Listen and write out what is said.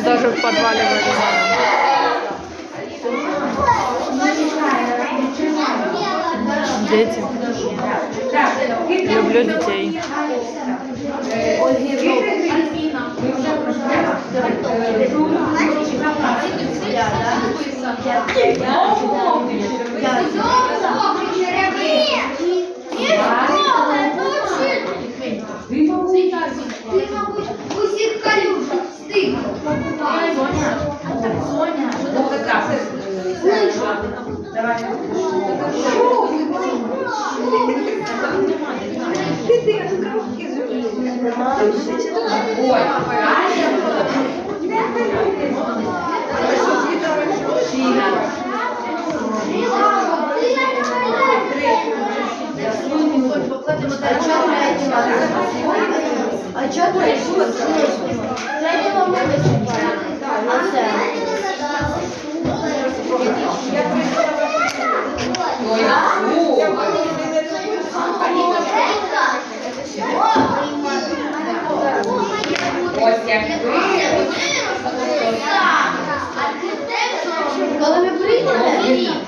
Даже в подвале вырезаем. Дети. Люблю детей. Ти, мабуть, усіх калюжах стиг. Соня, давай. Ой, А чого третього? Третього ми виступаємо. А це? Коли ми прийдемо?